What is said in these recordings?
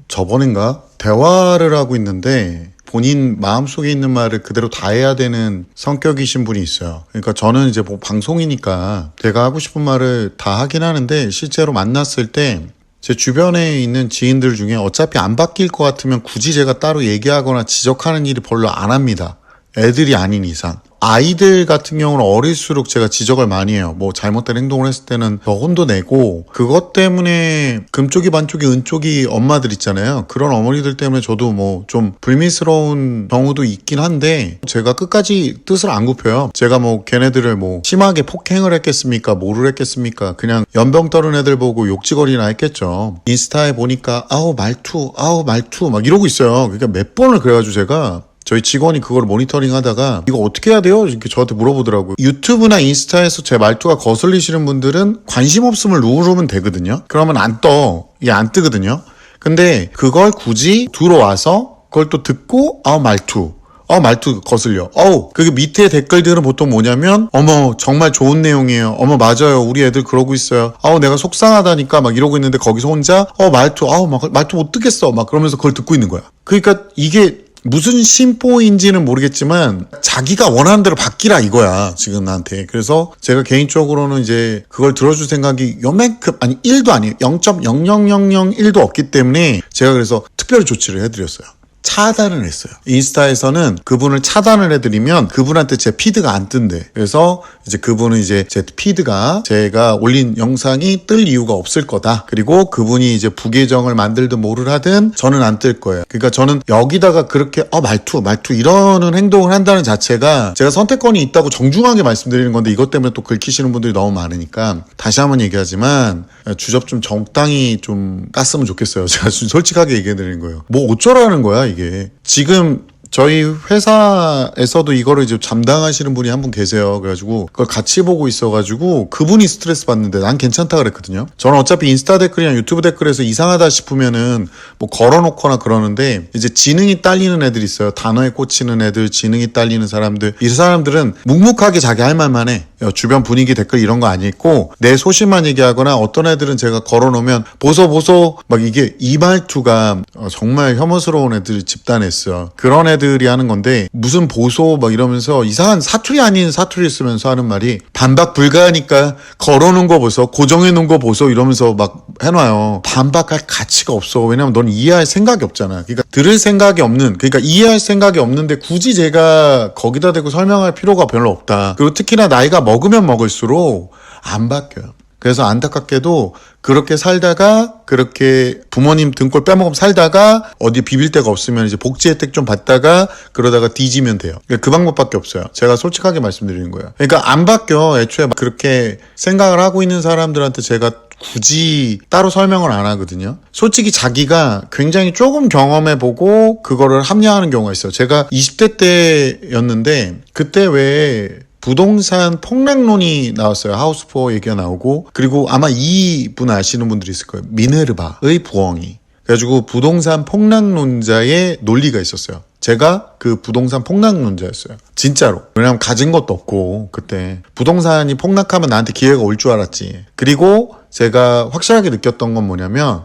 저번인가 대화를 하고 있는데 본인 마음속에 있는 말을 그대로 다 해야 되는 성격이신 분이 있어요. 그러니까 저는 이제 뭐 방송이니까 제가 하고 싶은 말을 다 하긴 하는데 실제로 만났을 때 제 주변에 있는 지인들 중에 어차피 안 바뀔 것 같으면 굳이 제가 따로 얘기하거나 지적하는 일이 별로 안 합니다. 애들이 아닌 이상. 아이들 같은 경우는 어릴수록 제가 지적을 많이 해요. 뭐 잘못된 행동을 했을 때는 더 혼도 내고, 그것 때문에 금쪽이 반쪽이 은쪽이 엄마들 있잖아요. 그런 어머니들 때문에 저도 뭐 좀 불미스러운 경우도 있긴 한데 제가 끝까지 뜻을 안 굽혀요. 제가 뭐 걔네들을 뭐 심하게 폭행을 했겠습니까? 뭐를 했겠습니까? 그냥 연병 떨은 애들 보고 욕지거리나 했겠죠. 인스타에 보니까 아우 말투 막 이러고 있어요. 그러니까 몇 번을 그래가지고 제가 저희 직원이 그걸 모니터링 하다가 이거 어떻게 해야 돼요? 이렇게 저한테 물어보더라고요. 유튜브나 인스타에서 제 말투가 거슬리시는 분들은 관심 없음을 누르면 되거든요. 그러면 안 떠. 이게 안 뜨거든요. 근데 그걸 굳이 들어와서 그걸 또 듣고 말투 거슬려. 그게 밑에 댓글들은 보통 뭐냐면 어머 정말 좋은 내용이에요. 어머 맞아요. 우리 애들 그러고 있어요. 내가 속상하다니까 막 이러고 있는데 거기서 혼자 말투 못 듣겠어 막 그러면서 그걸 듣고 있는 거야. 그러니까 이게 무슨 심보인지는 모르겠지만 자기가 원하는 대로 바뀌라 이거야 지금 나한테. 그래서 제가 개인적으로는 이제 그걸 들어줄 생각이 요만큼 1도 아니에요. 0.00001도 없기 때문에 제가 그래서 특별히 조치를 해드렸어요. 차단을 했어요. 인스타에서는 그분을 차단을 해드리면 그분한테 제 피드가 안 뜬대. 그래서 이제 그분은 이제 제 피드가 제가 올린 영상이 뜰 이유가 없을 거다. 그리고 그분이 이제 부계정을 만들든 뭐를 하든 저는 안 뜰 거예요. 그러니까 저는 여기다가 그렇게 말투 이러는 행동을 한다는 자체가 제가 선택권이 있다고 정중하게 말씀드리는 건데 이것 때문에 또 긁히시는 분들이 너무 많으니까 다시 한번 얘기하지만 주접 좀 적당히 좀 깠으면 좋겠어요. 제가 솔직하게 얘기해드리는 거예요. 뭐 어쩌라는 거야 이게. 지금 저희 회사에서도 이거를 이제 담당하시는 분이 한 분 계세요. 그래가지고 그걸 같이 보고 있어가지고 그분이 스트레스 받는데 난 괜찮다 그랬거든요. 저는 어차피 인스타 댓글이나 유튜브 댓글에서 이상하다 싶으면은 뭐 걸어놓거나 그러는데 이제 지능이 딸리는 애들이 있어요. 단어에 꽂히는 애들, 지능이 딸리는 사람들. 이 사람들은 묵묵하게 자기 할 말만 해. 주변 분위기 댓글 이런 거 안 읽고 내 소신만 얘기하거나 어떤 애들은 제가 걸어놓으면 보소 막 이게 이 말투가 정말 혐오스러운 애들이 집단했어. 그런 애들이 하는 건데 무슨 보소 막 이러면서 이상한 사투리 아닌 사투리 쓰면서 하는 말이 반박 불가하니까 걸어놓은 거 보소, 고정해놓은 거 보소 이러면서 막 해놔요. 반박할 가치가 없어. 왜냐면 넌 이해할 생각이 없잖아. 그러니까 들을 생각이 없는, 그러니까 이해할 생각이 없는데 굳이 제가 거기다 대고 설명할 필요가 별로 없다. 그리고 특히나 나이가 먹으면 먹을수록 안 바뀌어요. 그래서 안타깝게도 그렇게 살다가 그렇게 부모님 등골 빼먹으면 살다가 어디 비빌 데가 없으면 이제 복지 혜택 좀 받다가 그러다가 뒤지면 돼요. 그러니까 그 방법밖에 없어요. 제가 솔직하게 말씀드리는 거예요. 그러니까 안 바뀌어. 애초에 그렇게 생각을 하고 있는 사람들한테 제가 굳이 따로 설명을 안 하거든요. 솔직히 자기가 굉장히 조금 경험해보고 그거를 합리화하는 경우가 있어요. 제가 20대 때였는데 그때 왜 부동산 폭락론이 나왔어요. 하우스포 얘기가 나오고, 그리고 아마 이분 아시는 분들이 있을 거예요. 미네르바의 부엉이. 그래가지고 부동산 폭락론자의 논리가 있었어요. 제가 그 부동산 폭락론자였어요. 진짜로. 왜냐면 가진 것도 없고 그때 부동산이 폭락하면 나한테 기회가 올 줄 알았지. 그리고 제가 확실하게 느꼈던 건 뭐냐면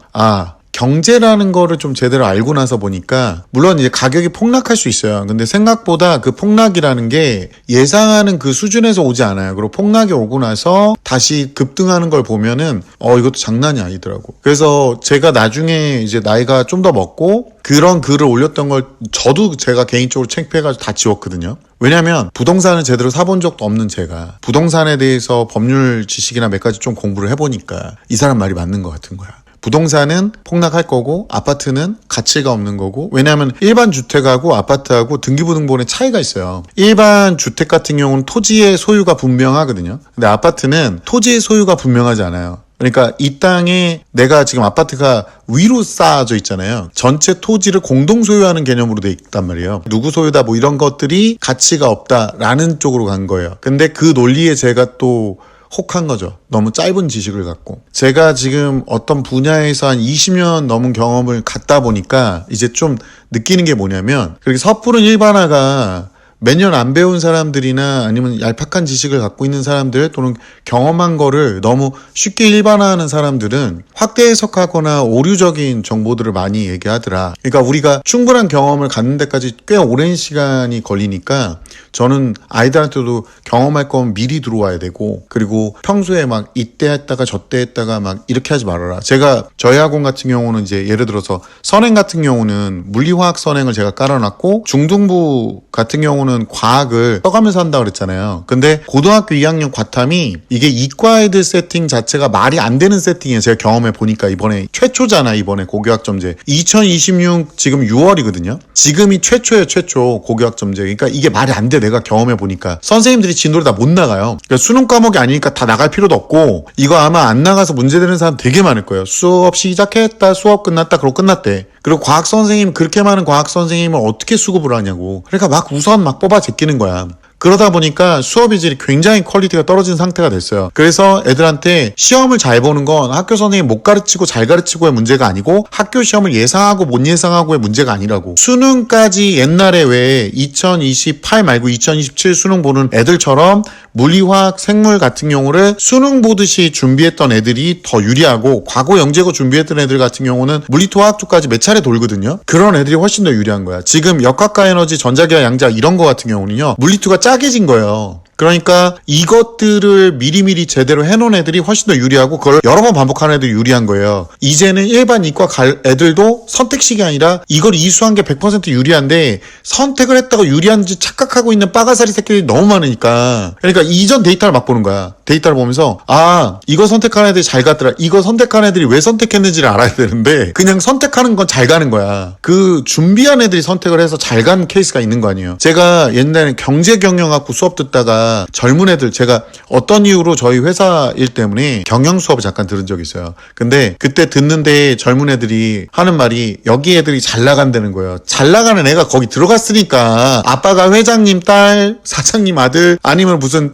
경제라는 거를 좀 제대로 알고 나서 보니까 물론 이제 가격이 폭락할 수 있어요. 근데 생각보다 그 폭락이라는 게 예상하는 그 수준에서 오지 않아요. 그리고 폭락이 오고 나서 다시 급등하는 걸 보면은 이것도 장난이 아니더라고. 그래서 제가 나중에 이제 나이가 좀 더 먹고 그런 글을 올렸던 걸 저도 제가 개인적으로 창피해가지고 다 지웠거든요. 왜냐면 부동산을 제대로 사본 적도 없는 제가 부동산에 대해서 법률 지식이나 몇 가지 좀 공부를 해보니까 이 사람 말이 맞는 것 같은 거야. 부동산은 폭락할 거고 아파트는 가치가 없는 거고. 왜냐하면 일반 주택하고 아파트하고 등기부등본의 차이가 있어요. 일반 주택 같은 경우는 토지의 소유가 분명하거든요. 근데 아파트는 토지의 소유가 분명하지 않아요. 그러니까 이 땅에 내가 지금 아파트가 위로 쌓아져 있잖아요. 전체 토지를 공동 소유하는 개념으로 돼 있단 말이에요. 누구 소유다 뭐 이런 것들이 가치가 없다라는 쪽으로 간 거예요. 근데 그 논리에 제가 또 혹한 거죠. 너무 짧은 지식을 갖고. 제가 지금 어떤 분야에서 한 20년 넘은 경험을 갖다 보니까 이제 좀 느끼는 게 뭐냐면 그렇게 섣부른 일반화가 몇 년 안 배운 사람들이나 아니면 얄팍한 지식을 갖고 있는 사람들 또는 경험한 거를 너무 쉽게 일반화하는 사람들은 확대 해석하거나 오류적인 정보들을 많이 얘기하더라. 그러니까 우리가 충분한 경험을 갖는 데까지 꽤 오랜 시간이 걸리니까 저는 아이들한테도 경험할 거면 미리 들어와야 되고, 그리고 평소에 막 이때 했다가 저때 했다가 막 이렇게 하지 말아라. 제가 저희 학원 같은 경우는 이제 예를 들어서 선행 같은 경우는 물리화학 선행을 제가 깔아놨고, 중등부 같은 경우는 과학을 써가면서 한다 그랬잖아요. 근데 고등학교 2학년 과탐이 이게 이과 애들 세팅 자체가 말이 안 되는 세팅이에요. 제가 경험해 보니까 이번에 최초잖아. 이번에 고교학점제 2026 지금 6월이거든요. 지금이 최초예요. 최초 고교학점제. 그러니까 이게 말이 안 돼. 내가 경험해 보니까 선생님들이 진도를 다 못 나가요. 그러니까 수능 과목이 아니니까 다 나갈 필요도 없고, 이거 아마 안 나가서 문제 되는 사람 되게 많을 거예요. 수업 시작했다, 수업 끝났다, 그러고 끝났대. 그리고 과학 선생님, 그렇게 많은 과학 선생님을 어떻게 수급을 하냐고. 그러니까 막 우선 막 뽑아 제끼는 거야. 그러다 보니까 수업의 질이 굉장히 퀄리티가 떨어진 상태가 됐어요. 그래서 애들한테 시험을 잘 보는 건 학교 선생님이 못 가르치고 잘 가르치고의 문제가 아니고 학교 시험을 예상하고 못 예상하고의 문제가 아니라고. 수능까지 옛날에 왜 2028 말고 2027 수능 보는 애들처럼 물리화학 생물 같은 경우를 수능 보듯이 준비했던 애들이 더 유리하고, 과거 영재고 준비했던 애들 같은 경우는 물리토화학 쪽까지 몇 차례 돌거든요. 그런 애들이 훨씬 더 유리한 거야. 지금 역학과 에너지, 전자기하 양자 이런 거 같은 경우는요, 물리투가 짜게진 거예요. 그러니까 이것들을 미리미리 제대로 해놓은 애들이 훨씬 더 유리하고, 그걸 여러 번 반복하는 애들이 유리한 거예요. 이제는 일반 이과 갈 애들도 선택식이 아니라 이걸 이수한 게 100% 유리한데, 선택을 했다가 유리한지 착각하고 있는 빠가사리 새끼들이 너무 많으니까, 그러니까 이전 데이터를 막 보는 거야. 데이터를 보면서 아, 이거 선택한 애들이 잘 갔더라. 이거 선택한 애들이 왜 선택했는지를 알아야 되는데 그냥 선택하는 건 잘 가는 거야. 그 준비한 애들이 선택을 해서 잘 간 케이스가 있는 거 아니에요. 제가 옛날에 경제경영학부 수업 듣다가 젊은 애들, 제가 어떤 이유로 저희 회사 일 때문에 경영 수업을 잠깐 들은 적이 있어요. 근데 그때 듣는데 젊은 애들이 하는 말이, 여기 애들이 잘 나간다는 거예요. 잘 나가는 애가 거기 들어갔으니까, 아빠가 회장님 딸, 사장님 아들, 아니면 무슨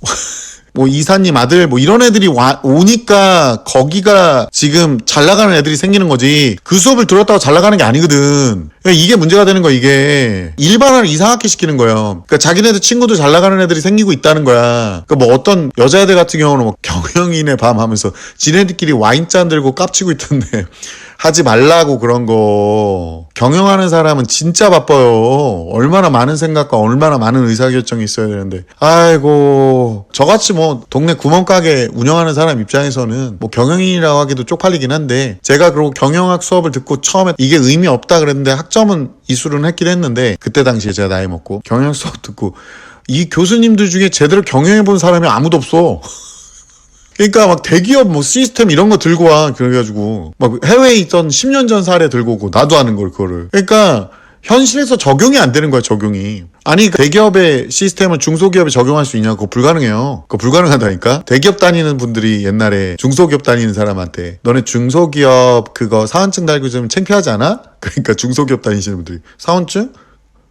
뭐 이사님 아들, 뭐 이런 애들이 오니까 거기가 지금 잘 나가는 애들이 생기는 거지, 그 수업을 들었다고 잘 나가는 게 아니거든. 이게 문제가 되는 거야. 이게 일반화를 이상하게 시키는 거예요. 그러니까 자기네들 친구들 잘 나가는 애들이 생기고 있다는 거야. 그러니까 뭐 어떤 여자애들 같은 경우는 뭐 경영인의 밤 하면서 지네들끼리 와인잔 들고 깝치고 있던데 하지 말라고. 그런 거. 경영하는 사람은 진짜 바빠요. 얼마나 많은 생각과 얼마나 많은 의사결정이 있어야 되는데. 아이고, 저같이 뭐 동네 구멍가게 운영하는 사람 입장에서는 뭐 경영인이라고 하기도 쪽팔리긴 한데, 제가 그리고 경영학 수업을 듣고 처음에 이게 의미 없다 그랬는데 학점은 이수는 했긴 했는데, 그때 당시에 제가 나이 먹고 경영 수업 듣고 이 교수님들 중에 제대로 경영해본 사람이 아무도 없어. 그러니까 막 대기업 뭐 시스템 이런 거 들고 와. 그래가지고 막 해외에 있던 10년 전 사례 들고 오고, 나도 아는 걸 그거를. 그러니까 현실에서 적용이 안 되는 거야, 적용이. 아니, 대기업의 시스템을 중소기업에 적용할 수 있냐고. 그거 불가능해요. 그거 불가능하다니까. 대기업 다니는 분들이 옛날에 중소기업 다니는 사람한테 너네 중소기업 그거 사원증 달고 좀 창피하지 않아? 그러니까 중소기업 다니시는 분들이 사원증?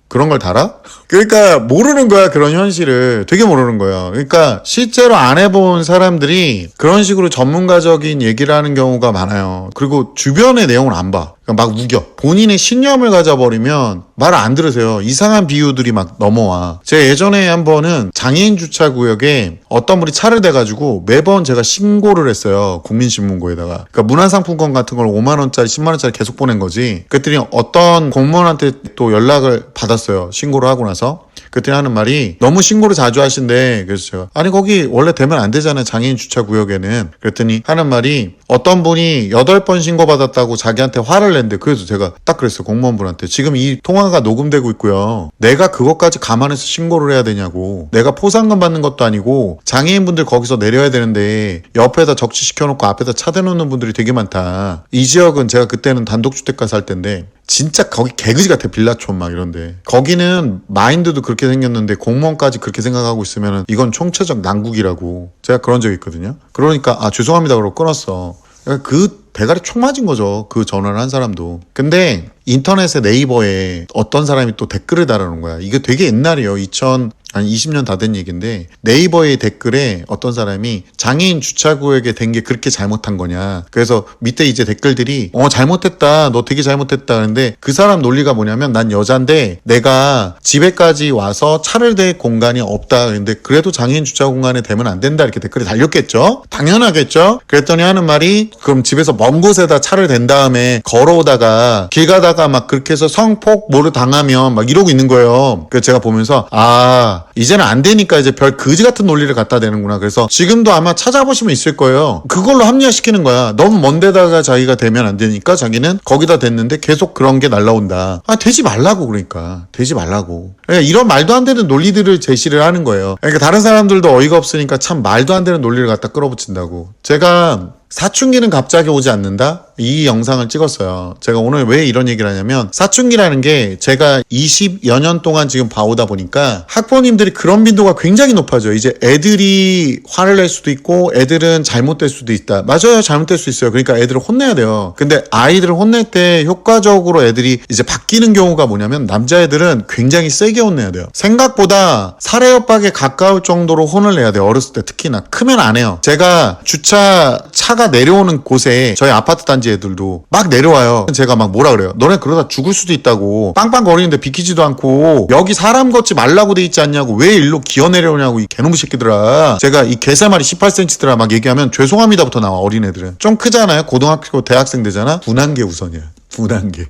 그런 걸 달아? 그러니까 모르는 거야, 그런 현실을. 되게 모르는 거야. 그러니까 실제로 안 해본 사람들이 그런 식으로 전문가적인 얘기를 하는 경우가 많아요. 그리고 주변의 내용을 안 봐. 그러니까 막 우겨. 본인의 신념을 가져버리면 말을 안 들으세요. 이상한 비유들이 막 넘어와. 제가 예전에 한 번은 장애인 주차구역에 어떤 분이 차를 대가지고 매번 제가 신고를 했어요. 국민신문고에다가. 그러니까 문화상품권 같은 걸 5만원짜리 10만원짜리 계속 보낸 거지. 그랬더니 어떤 공무원한테 또 연락을 받았어요. 신고를 하고 나서. 그때 하는 말이, 너무 신고를 자주 하신대. 그래서 제가, 아니 거기 원래 되면 안 되잖아요, 장애인 주차구역에는. 그랬더니 하는 말이, 어떤 분이 8번 신고받았다고 자기한테 화를 낸대. 그래서 제가 딱 그랬어요, 공무원분한테. 지금 이 통화가 녹음되고 있고요, 내가 그것까지 감안해서 신고를 해야 되냐고. 내가 포상금 받는 것도 아니고 장애인분들 거기서 내려야 되는데 옆에다 적치시켜놓고 앞에다 차 대놓는 분들이 되게 많다. 이 지역은 제가 그때는 단독주택가 살 때인데 진짜 거기 개그지 같아. 빌라촌 막 이런데. 거기는 마인드도 그렇게 생겼는데 공무원까지 그렇게 생각하고 있으면 이건 총체적 난국이라고 제가 그런 적이 있거든요. 그러니까 아 죄송합니다 그러고 끊었어. 그러니까 그 대가리 총 맞은 거죠. 그 전화를 한 사람도. 근데 인터넷에 네이버에 어떤 사람이 또 댓글을 달아놓은 거야. 이게 되게 옛날이에요. 20년 다 된 얘기인데 네이버의 댓글에 어떤 사람이 장애인 주차구역에 된 게 그렇게 잘못한 거냐. 그래서 밑에 이제 댓글들이 잘못했다. 너 되게 잘못했다. 근데 그 사람 논리가 뭐냐면 난 여잔데 내가 집에까지 와서 차를 댈 공간이 없다. 근데 그래도 장애인 주차 공간에 대면 안 된다. 이렇게 댓글이 달렸겠죠. 당연하겠죠. 그랬더니 하는 말이 그럼 집에서 먼 곳에다 차를 댄 다음에 걸어오다가 길 가다가 막 그렇게 해서 성폭 뭐를 당하면 막 이러고 있는 거예요. 그래서 제가 보면서 이제는 안 되니까 이제 별 거지 같은 논리를 갖다 대는구나. 그래서 지금도 아마 찾아보시면 있을 거예요. 그걸로 합리화시키는 거야. 너무 먼 데다가 자기가 대면 안 되니까 자기는 거기다 댔는데 계속 그런 게 날라온다. 되지 말라고. 그러니까 되지 말라고. 이런 말도 안 되는 논리들을 제시를 하는 거예요. 그러니까 다른 사람들도 어이가 없으니까 참 말도 안 되는 논리를 갖다 끌어붙인다고. 제가 사춘기는 갑자기 오지 않는다? 이 영상을 찍었어요. 제가 오늘 왜 이런 얘기를 하냐면 사춘기라는 게 제가 20여 년 동안 지금 봐오다 보니까 학부모님들이 그런 빈도가 굉장히 높아져요. 이제 애들이 화를 낼 수도 있고 애들은 잘못될 수도 있다. 맞아요. 잘못될 수 있어요. 그러니까 애들을 혼내야 돼요. 근데 아이들을 혼낼 때 효과적으로 애들이 이제 바뀌는 경우가 뭐냐면 남자애들은 굉장히 세게 혼내야 돼요. 생각보다 살해협박에 가까울 정도로 혼을 내야 돼요. 어렸을 때 특히나. 크면 안 해요. 제가 차가 내려오는 곳에 저희 아파트 단지 애들도 막 내려와요. 제가 막 뭐라 그래요. 너네 그러다 죽을 수도 있다고. 빵빵거리는데 비키지도 않고 여기 사람 걷지 말라고 돼 있지 않냐고. 왜 일로 기어 내려오냐고 이 개놈의 새끼들아. 제가 이 개새말이 18cm더라 막 얘기하면 죄송합니다부터 나와. 어린애들은 좀 크잖아요. 고등학교 대학생 되잖아. 둔한 게 우선이야. 둔한 게. 이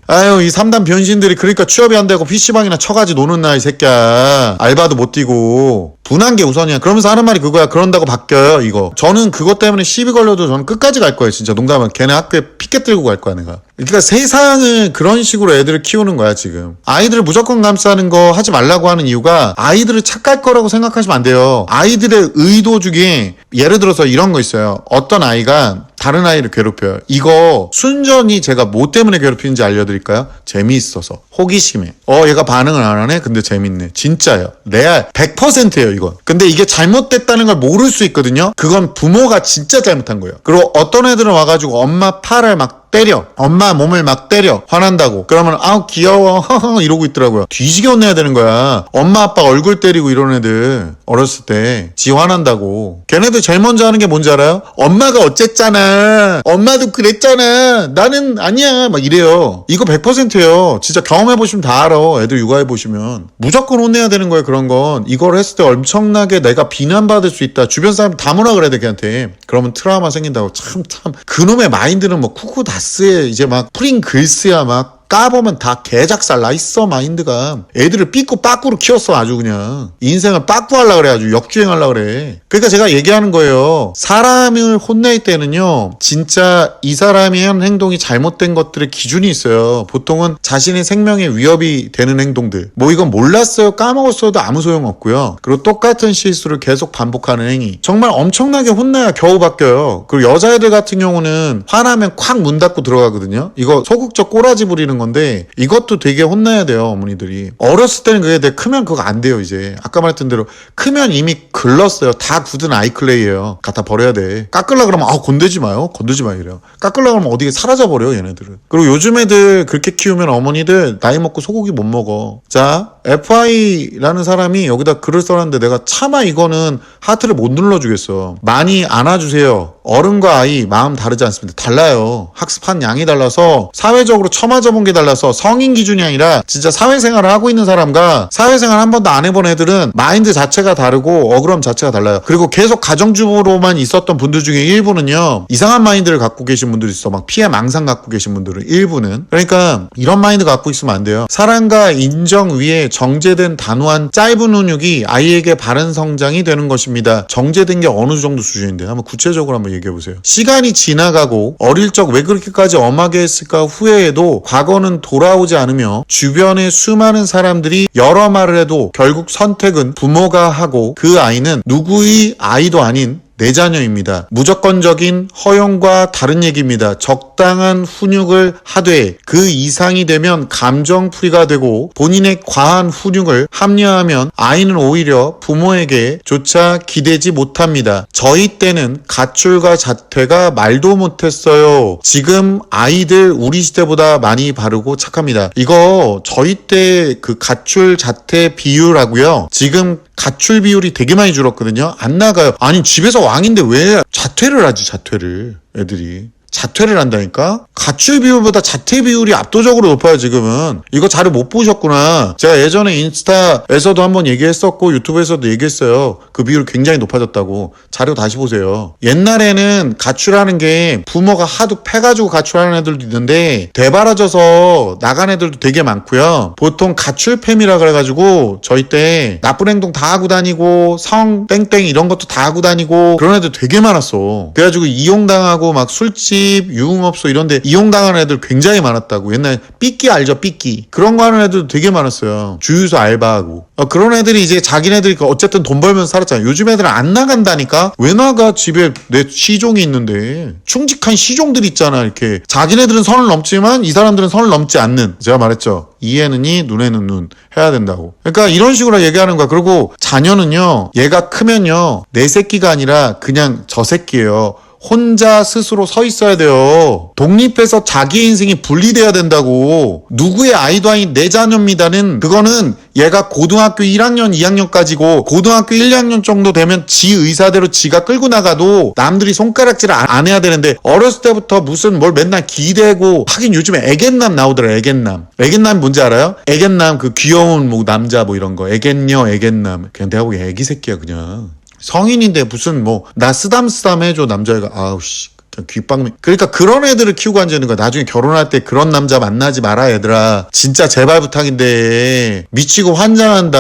3단 변신들이 그러니까 취업이 안 되고 PC방이나 쳐가지 노는 나 이 새끼야. 알바도 못 뛰고. 둔한 게 우선이야. 그러면서 하는 말이 그거야. 그런다고 바뀌어요 이거. 저는 그것 때문에 시비 걸려도 저는 끝까지 갈 거예요. 진짜 농담은. 걔네 학교에 피켓 들고 갈 거야 내가. 그러니까 세상을 그런 식으로 애들을 키우는 거야 지금. 아이들을 무조건 감싸는 거 하지 말라고 하는 이유가 아이들을 착할 거라고 생각하시면 안 돼요. 아이들의 의도 중에 예를 들어서 이런 거 있어요. 어떤 아이가 다른 아이를 괴롭혀요. 이거 순전히 제가 뭐 때문에 괴롭히는지 알려드릴까요? 재미있어서. 호기심에. 얘가 반응을 안 하네? 근데 재밌네. 진짜요. 레알. 100%예요 이건. 근데 이게 잘못됐다는 걸 모를 수 있거든요. 그건 부모가 진짜 잘못한 거예요. 그리고 어떤 애들은 와가지고 엄마 팔을 막 때려. 엄마 몸을 막 때려. 화난다고. 그러면 귀여워 이러고 있더라고요. 뒤지게 혼내야 되는 거야. 엄마 아빠 얼굴 때리고 이런 애들 어렸을 때 지 화난다고. 걔네들 제일 먼저 하는 게 뭔지 알아요? 엄마가 어쨌잖아. 엄마도 그랬잖아. 나는 아니야. 막 이래요. 이거 100%예요. 진짜 경험해보시면 다 알아. 애들 육아해보시면. 무조건 혼내야 되는 거예요. 그런 건. 이걸 했을 때 엄청나게 내가 비난받을 수 있다. 주변 사람 다 뭐라 그래야 돼 걔한테. 그러면 트라우마 생긴다고. 참 그놈의 마인드는 뭐 쿠쿠다스에 이제 막 프링글스야 막 까보면 다 개작살 나 있어 마인드가. 애들을 삐꾸 빠꾸로 키웠어 아주 그냥. 인생을 빠꾸 하려고 그래. 아주 역주행하려고 그래. 그러니까 제가 얘기하는 거예요. 사람을 혼낼 때는요 진짜 이 사람이 한 행동이 잘못된 것들의 기준이 있어요. 보통은 자신의 생명에 위협이 되는 행동들. 뭐 이건 몰랐어요 까먹었어도 아무 소용없고요. 그리고 똑같은 실수를 계속 반복하는 행위. 정말 엄청나게 혼나야 겨우 바뀌어요. 그리고 여자애들 같은 경우는 화나면 콱 문 닫고 들어가거든요. 이거 소극적 꼬라지 부리는 건데 이것도 되게 혼나야 돼요. 어머니들이. 어렸을 때는 그게 돼. 크면 그거 안 돼요 이제. 아까 말했던 대로 크면 이미 글렀어요. 다 굳은 아이클레이예요. 갖다 버려야 돼. 깎으려 그러면 건들지 마요. 건들지 마 이래요. 깎으려 그러면 어디에 사라져버려요 얘네들은. 그리고 요즘 애들 그렇게 키우면 어머니들 나이 먹고 소고기 못 먹어. 자 FI라는 사람이 여기다 글을 써놨는데 내가 차마 이거는 하트를 못 눌러주겠어. 많이 안아주세요. 어른과 아이 마음 다르지 않습니다. 달라요. 학습한 양이 달라서 사회적으로 처맞아본 게 달라서 성인 기준이 아니라 진짜 사회생활을 하고 있는 사람과 사회생활 한 번도 안 해본 애들은 마인드 자체가 다르고 억울함 자체가 달라요. 그리고 계속 가정주부로만 있었던 분들 중에 일부는요 이상한 마인드를 갖고 계신 분들이 있어. 막 피해 망상 갖고 계신 분들은 일부는. 그러니까 이런 마인드 갖고 있으면 안 돼요. 사랑과 인정 위에 정제된 단호한 짧은 훈육이 아이에게 바른 성장이 되는 것입니다. 정제된 게 어느 정도 수준인데 한번 구체적으로 한번 얘기해보세요. 시간이 지나가고 어릴 적 왜 그렇게까지 엄하게 했을까 후회해도 과거는 돌아오지 않으며 주변의 수많은 사람들이 여러 말을 해도 결국 선택은 부모가 하고 그 아이는 누구의 아이도 아닌 내 자녀입니다. 무조건적인 허용과 다른 얘기입니다. 적당한 훈육을 하되 그 이상이 되면 감정풀이가 되고 본인의 과한 훈육을 합리화하면 아이는 오히려 부모에게 조차 기대지 못합니다. 저희 때는 가출과 자퇴가 말도 못했어요. 지금 아이들 우리 시대보다 많이 바르고 착합니다. 이거 저희 때 그 가출 자퇴 비율하고요. 지금 가출 비율이 되게 많이 줄었거든요. 안 나가요. 아니 집에서 왕인데 왜 자퇴를 하지, 자퇴를. 애들이. 자퇴를 한다니까? 가출 비율보다 자퇴 비율이 압도적으로 높아요, 지금은. 이거 자료 못 보셨구나. 제가 예전에 인스타에서도 한번 얘기했었고, 유튜브에서도 얘기했어요. 그 비율 굉장히 높아졌다고. 자료 다시 보세요. 옛날에는 가출하는 게 부모가 하도 패가지고 가출하는 애들도 있는데, 되바라져서 나간 애들도 되게 많고요. 보통 가출팸이라 그래가지고, 저희 때 나쁜 행동 다 하고 다니고, 성, 땡땡 이런 것도 다 하고 다니고, 그런 애들 되게 많았어. 그래가지고 이용당하고 막 술집, 유흥업소 이런데 이용당하는 애들 굉장히 많았다고. 옛날에 삐끼 알죠? 삐끼. 그런 거 하는 애들도 되게 많았어요. 주유소 알바하고. 그런 애들이 이제 자기네들이 어쨌든 돈 벌면서 살았잖아요. 요즘 애들은 안 나간다니까? 왜 나가? 집에 내 시종이 있는데. 충직한 시종들 있잖아. 이렇게. 자기네들은 선을 넘지만 이 사람들은 선을 넘지 않는. 제가 말했죠. 이에는 이, 눈에는 눈 해야 된다고. 그러니까 이런 식으로 얘기하는 거야. 그리고 자녀는요, 얘가 크면요, 내 새끼가 아니라 그냥 저 새끼예요. 혼자 스스로 서 있어야 돼요. 독립해서 자기 인생이 분리돼야 된다고. 누구의 아이도 아닌 내 자녀입니다는, 그거는 얘가 고등학교 1학년, 2학년까지고 고등학교 1, 2학년 정도 되면 지 의사대로 지가 끌고 나가도 남들이 손가락질 안 해야 되는데, 어렸을 때부터 무슨 뭘 맨날 기대고. 하긴 요즘에 애견남 나오더라. 애견남. 애견남 뭔지 알아요? 애견남, 그 귀여운 뭐 남자 뭐 이런 거. 애견녀, 애견남. 그냥 내가 보기엔 애기 새끼야 그냥. 성인인데 무슨 뭐 나 쓰담쓰담 해줘 남자애가. 아우 씨, 그냥 귓방미. 그러니까 그런 애들을 키우고 앉아있는 거야. 나중에 결혼할 때 그런 남자 만나지 마라 얘들아. 진짜 제발 부탁인데. 미치고 환장한다.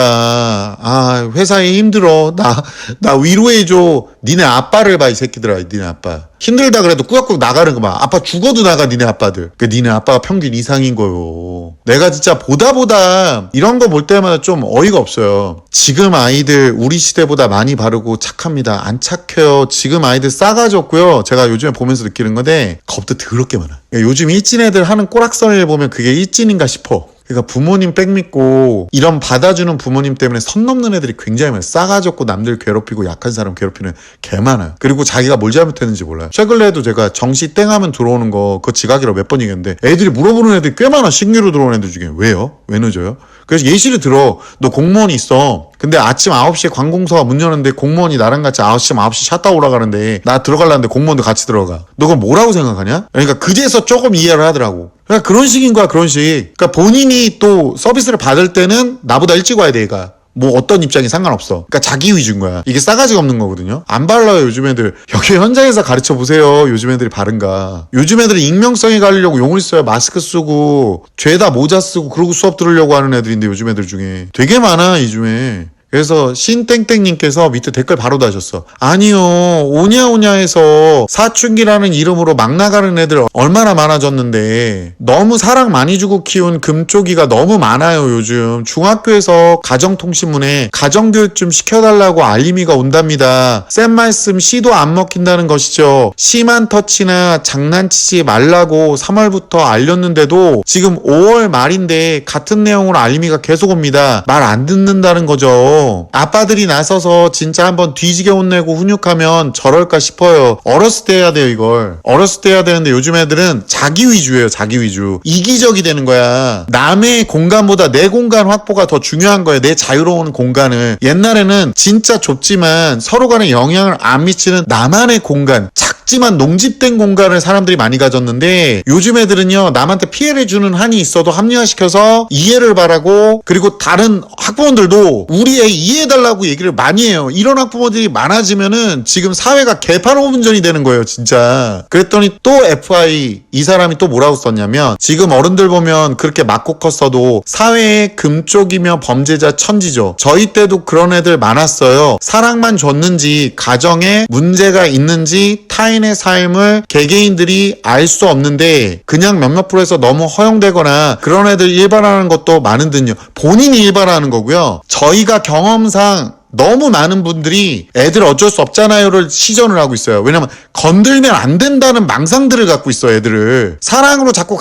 아 회사에 힘들어. 나 위로해줘. 니네 아빠를 봐 이 새끼들아. 니네 아빠 힘들다 그래도 꾸역꾸역 나가는 거 봐. 아빠 죽어도 나가 니네 아빠들. 그 니네 아빠가 평균 이상인 거요. 내가 진짜 보다 이런 거 볼 때마다 좀 어이가 없어요. 지금 아이들 우리 시대보다 많이 바르고 착합니다. 안 착해요. 지금 아이들 싸가지 없고요. 제가 요즘에 보면서 느끼는 건데 겁도 더럽게 많아. 그러니까 요즘 일진 애들 하는 꼬락서리를 보면 그게 일진인가 싶어. 그러니까 부모님 백 믿고 이런 받아주는 부모님 때문에 선 넘는 애들이 굉장히 많아요. 싸가지 없고 남들 괴롭히고 약한 사람 괴롭히는 개 많아요. 그리고 자기가 뭘 잘못했는지 몰라요. 최근에도 제가 정시 땡하면 들어오는 거 그거 지각이라고 몇 번 얘기했는데 애들이 물어보는 애들이 꽤 많아. 신규로 들어오는 애들 중에. 왜요? 왜 늦어요? 그래서 예시를 들어. 너 공무원이 있어. 근데 아침 9시에 관공서가 문 여는데 공무원이 나랑 같이 9시 샷다 오라가는데 나 들어가려는데 공무원도 같이 들어가. 너 그건 뭐라고 생각하냐? 그러니까 그제서 조금 이해를 하더라고. 그러니까 그런 식인 거야, 그런 식. 그러니까 본인이 또 서비스를 받을 때는 나보다 일찍 와야 돼, 얘가. 뭐 어떤 입장이 상관없어. 그러니까 자기 위주인 거야. 이게 싸가지가 없는 거거든요. 안 발라요 요즘 애들. 여기 현장에서 가르쳐 보세요. 요즘 애들이 바른가. 요즘 애들이 익명성이 가리려고 용을 써요. 마스크 쓰고 죄다 모자 쓰고 그러고 수업 들으려고 하는 애들인데 요즘 애들 중에 되게 많아 요즘에. 그래서 신땡땡님께서 밑에 댓글 바로 다셨어. 아니요, 오냐오냐에서 사춘기라는 이름으로 막 나가는 애들 얼마나 많아졌는데 너무 사랑 많이 주고 키운 금쪽이가 너무 많아요. 요즘 중학교에서 가정통신문에 가정교육 좀 시켜달라고 알림이가 온답니다. 센 말씀 시도 안 먹힌다는 것이죠. 심한 터치나 장난치지 말라고 3월부터 알렸는데도 지금 5월 말인데 같은 내용으로 알림이가 계속 옵니다. 말 안 듣는다는 거죠. 아빠들이 나서서 진짜 한번 뒤지게 혼내고 훈육하면 저럴까 싶어요. 어렸을 때 해야 돼요. 이걸 어렸을 때 해야 되는데 요즘 애들은 자기 위주예요. 자기 위주. 이기적이 되는 거야. 남의 공간보다 내 공간 확보가 더 중요한 거예요. 내 자유로운 공간을. 옛날에는 진짜 좁지만 서로 간에 영향을 안 미치는 나만의 공간, 작지만 농집된 공간을 사람들이 많이 가졌는데 요즘 애들은요, 남한테 피해를 주는 한이 있어도 합리화시켜서 이해를 바라고, 그리고 다른 학부모들도 우리의 이해해달라고 얘기를 많이 해요. 이런 학부모들이 많아지면은 지금 사회가 개판 5분 전이 되는 거예요, 진짜. 그랬더니 또 FI 이 사람이 또 뭐라고 썼냐면, 지금 어른들 보면 그렇게 맞고 컸어도 사회의 금쪽이며 범죄자 천지죠. 저희 때도 그런 애들 많았어요. 사랑만 줬는지 가정에 문제가 있는지 타인의 삶을 개개인들이 알 수 없는데 그냥 몇몇 프로에서 너무 허용되거나 그런 애들 일반화하는 것도 많은 듯요. 본인이 일반화하는 거고요. 저희가 경험상 너무 많은 분들이 애들 어쩔 수 없잖아요를 시전을 하고 있어요. 왜냐면 건들면 안 된다는 망상들을 갖고 있어. 애들을 사랑으로 자꾸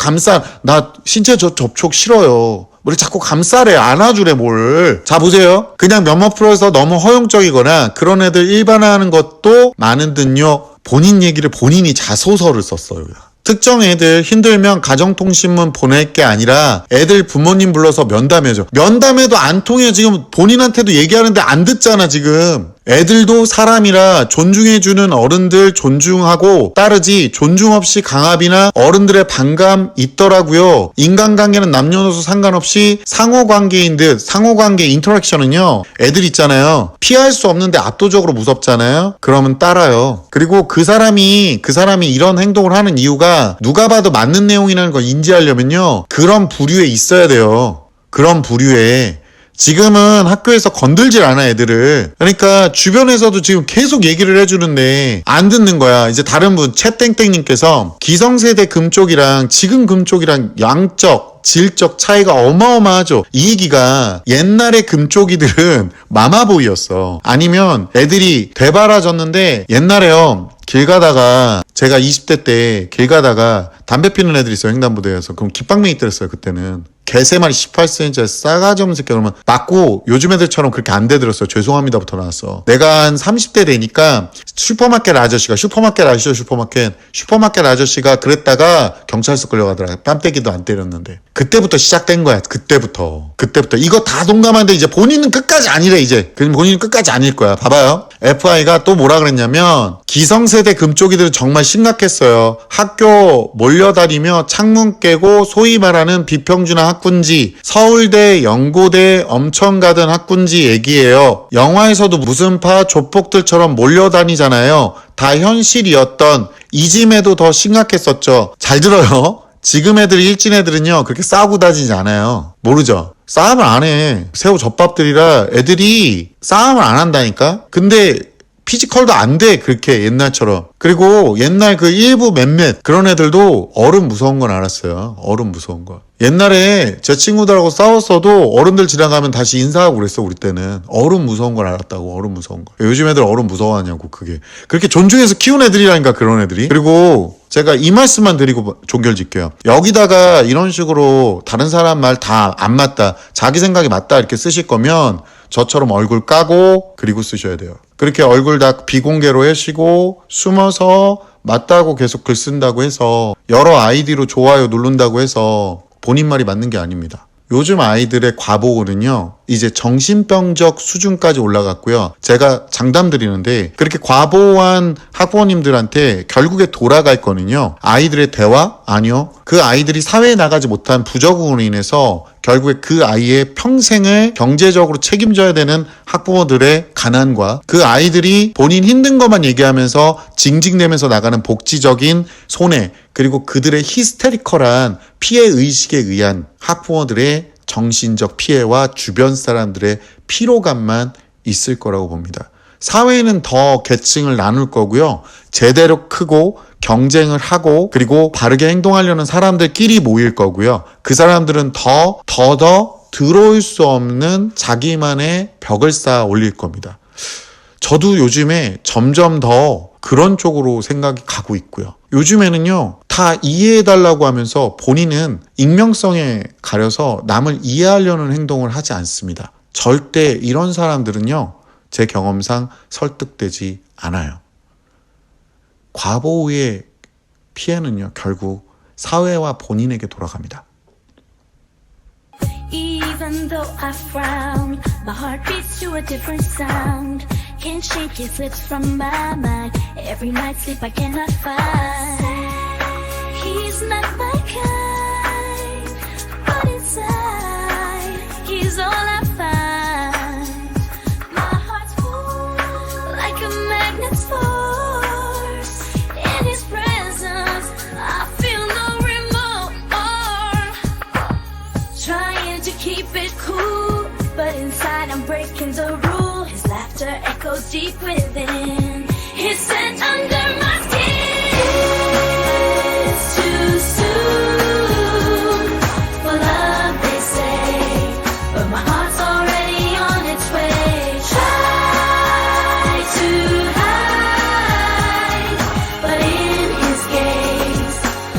나 신체 접촉 싫어요. 우리 자꾸 감싸래, 안아주래, 뭘. 자, 보세요. 그냥 면목 풀어서 너무 허용적이거나 그런 애들 일반화하는 것도 많은 듯요. 본인 얘기를 본인이 자소서를 썼어요. 특정 애들 힘들면 가정통신문 보낼 게 아니라 애들 부모님 불러서 면담해줘. 면담해도 안 통해. 지금 본인한테도 얘기하는데 안 듣잖아, 지금. 애들도 사람이라 존중해주는 어른들 존중하고 따르지 존중 없이 강압이나 어른들의 반감 있더라고요. 인간관계는 남녀노소 상관없이 상호관계인 듯 상호관계 인터랙션은요. 애들 있잖아요. 피할 수 없는데 압도적으로 무섭잖아요. 그러면 따라요. 그리고 그 사람이 이런 행동을 하는 이유가 누가 봐도 맞는 내용이라는 걸 인지하려면요. 그런 부류에 있어야 돼요. 그런 부류에. 지금은 학교에서 건들질 않아, 애들을. 그러니까 주변에서도 지금 계속 얘기를 해주는데 안 듣는 거야. 이제 다른 분, 채땡땡님께서 기성세대 금쪽이랑 지금 금쪽이랑 양적, 질적 차이가 어마어마하죠. 이 얘기가 옛날의 금쪽이들은 마마보이였어. 아니면 애들이 되바라졌는데 옛날에요. 길 가다가 제가 20대 때 길 가다가 담배 피는 애들이 있어요. 횡단보도에서. 그럼 깃방맹이 때렸어요. 그때는. 개세 마리 18cm 싸가지 없는 새끼 그러면 맞고 요즘 애들처럼 그렇게 안 대들었어요. 죄송합니다부터 나왔어. 내가 한 30대 되니까 슈퍼마켓 아저씨가 그랬다가 경찰서 끌려가더라. 뺨때기도 안 때렸는데. 그때부터 시작된 거야. 그때부터. 이거 다 동감하는데 이제 본인은 끝까지 아니래 이제. 그럼 본인은 끝까지 아닐 거야. 봐봐요. FI가 또 뭐라 그랬냐면 기성세대 금쪽이들은 정말 심각했어요. 학교 몰려다니며 창문 깨고 소위 말하는 비평준화 학군지, 서울대, 연고대 엄청 가던 학군지 얘기예요. 영화에서도 무슨파 조폭들처럼 몰려다니잖아요. 다 현실이었던 이짐에도 더 심각했었죠. 잘 들어요. 지금 일진 애들은요 그렇게 싸우고 다니지 않아요. 모르죠. 싸움을 안 해. 새우 젖밥들이라 애들이 싸움을 안 한다니까. 근데 피지컬도 안 돼, 그렇게 옛날처럼. 그리고 옛날 그 일부 몇몇 그런 애들도 어른 무서운 건 알았어요. 어른 무서운 거. 옛날에 제 친구들하고 싸웠어도 어른들 지나가면 다시 인사하고 그랬어. 우리 때는 어른 무서운 걸 알았다고. 어른 무서운 거. 요즘 애들 어른 무서워하냐고. 그게 그렇게 존중해서 키운 애들이라니까, 그런 애들이. 그리고 제가 이 말씀만 드리고 종결 짓게요. 여기다가 이런 식으로 다른 사람 말 다 안 맞다, 자기 생각이 맞다 이렇게 쓰실 거면 저처럼 얼굴 까고 그리고 쓰셔야 돼요. 그렇게 얼굴 다 비공개로 하시고 숨어서 맞다고 계속 글 쓴다고 해서 여러 아이디로 좋아요 누른다고 해서 본인 말이 맞는 게 아닙니다. 요즘 아이들의 과보는요 이제 정신병적 수준까지 올라갔고요. 제가 장담 드리는데 그렇게 과보한 학부모님들한테 결국에 돌아갈 거는요, 아이들의 대화? 아니요. 그 아이들이 사회에 나가지 못한 부적응으로 인해서 결국에 그 아이의 평생을 경제적으로 책임져야 되는 학부모들의 가난과 그 아이들이 본인 힘든 것만 얘기하면서 징징대면서 나가는 복지적인 손해, 그리고 그들의 히스테리컬한 피해의식에 의한 학부모들의 정신적 피해와 주변 사람들의 피로감만 있을 거라고 봅니다. 사회는 더 계층을 나눌 거고요. 제대로 크고 경쟁을 하고 그리고 바르게 행동하려는 사람들끼리 모일 거고요. 그 사람들은 더 들어올 수 없는 자기만의 벽을 쌓아 올릴 겁니다. 저도 요즘에 점점 더 그런 쪽으로 생각이 가고 있고요. 요즘에는요, 다 이해해달라고 하면서 본인은 익명성에 가려서 남을 이해하려는 행동을 하지 않습니다. 절대 이런 사람들은요, 제 경험상 설득되지 않아요. 과보의 피해는요, 결국 사회와 본인에게 돌아갑니다. Even though I frown, my heart beats to a different sound. Can't shake his lips from my mind. Every night sleep I cannot find. He's not my kind, but inside he's all I find. My heart's full like a magnet's force. In his presence I feel no remorse. Trying to keep it cool, but inside I'm breaking the rule. His laughter echoes deep within. He's set under my skin. It's too soon for love, they say, but my heart's already on its way. Try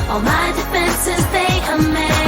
All my defenses, they a mess.